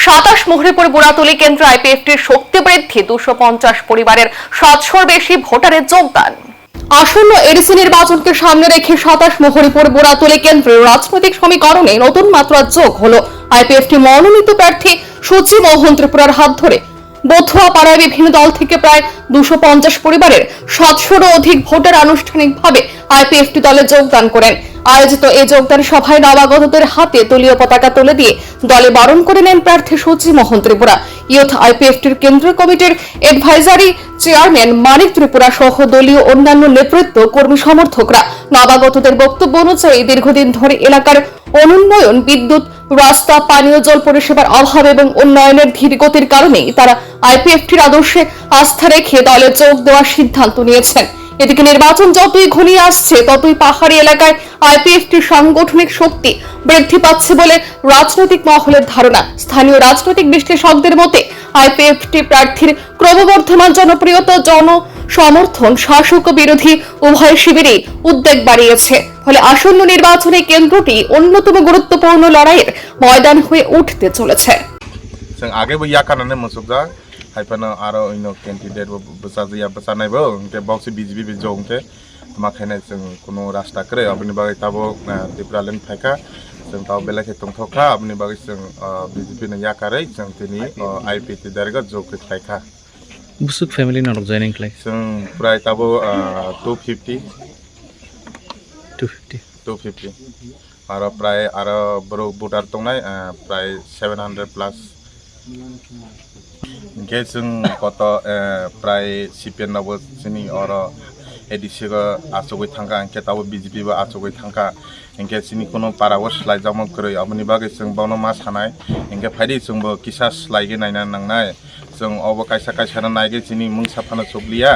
27 মোহরিপুর বুড়াতলী কেন্দ্র আইপিএফটির শক্তি বৃদ্ধি 250 পরিবারের 700-র বেশি ভোটারের যোগদান। আসন্ন এডিসি নির্বাচনকে সামনে রেখে 27 মোহরিপুর বুড়াতলী কেন্দ্রের রাজনৈতিক সমীকরণে নতুন মাত্রা যোগ হলো আইপিএফটি মনোনীত প্রার্থী সূচি মোহন ত্রিপুরার হাত ধরে বথুয়া পাড়ায় বিভিন্ন দল থেকে প্রায় 250 পরিবারের 700-রও অধিক ভোটার আনুষ্ঠানিকভাবে আইপিএফটি দলে যোগদান করেন। আয়োজিত এই যোগদান সভায় নবাগতদের হাতে দলীয় পতাকা তুলে দিয়ে দলে বরণ করে নেন প্রার্থী সূচি মোহন ত্রিপুরা। ইউথ আইপিএফটির কেন্দ্রীয় কমিটির অ্যাডভাইজারি চেয়ারম্যান মানিক ত্রিপুরা সহ দলীয় অন্যান্য নেতৃত্ব কর্মী সমর্থকরা নবাগতদের বক্তব্য অনুযায়ী দীর্ঘদিন ধরে এলাকার অনুন্নয়ন, বিদ্যুৎ, রাস্তা, পানীয় জল পরিষেবার অভাব এবং উন্নয়নের ধীরগতির কারণেই তারা আইপিএফটির আদর্শে আস্থা রেখে দলে যোগ দেওয়ার সিদ্ধান্ত নিয়েছেন। এদিকে নির্বাচন যতই ঘনিয়ে আসছে ততই পাহাড়ি এলাকায় আইপিএফটির সাংগঠনিক শক্তি বৃদ্ধি পাচ্ছে বলে রাজনৈতিক মহলের ধারণা। স্থানীয় রাজনৈতিক বিশ্লেষকদের মতে আইপিএফটি প্রার্থীর ক্রমবর্ধমান জনপ্রিয়তা, জনসমর্থন শাসক ও বিরোধী উভয় শিবিরেই উদ্বেগ বাড়িয়েছে। ফলে আসন্ন নির্বাচনে কেন্দ্রটি অন্যতম গুরুত্বপূর্ণ লড়াইয়ের ময়দান হয়ে উঠতে চলেছে। আগে বইয়া কারণে মসুকদা হাইপানো আরো অন্য ক্যান্ডিডেট বসাজিয়া বসানাইবো কে বক্সি বিজেপি বিজংকে মাখানে जों কোনো রাস্তা করে আপনি বাগै তাবো ত্রিপুরালেন ফাইকা जों তাও বেলাকে তংথকা আপনি বাগै जों বিজেপি নে ইয়াকাरै जों তিনি আইপিটি দারগা যোগকে ফাইকা busuk family not joining class जों প্রায় তাবো 250 আর প্রায় আর বড় ভোটার তংনাই প্রায় 700 প্লাস ইনকে जों কত প্রায় সিপিএন নাবো চিনি আর এডিসিগা আচগৈ থাঙ্কা ইনকে তাবো বিজেপি বা আচগৈ থাঙ্কা ইনকে চিনি কোনো পারাবস লাইজামক কरै আপনি বাগै जों बावनो मा सानाय इनके फाइदि जोंबो किसास लाइगे नायना नांनाय जों अबो कायसा कायसा नायगे चिनि मुं साफानो सब्लिया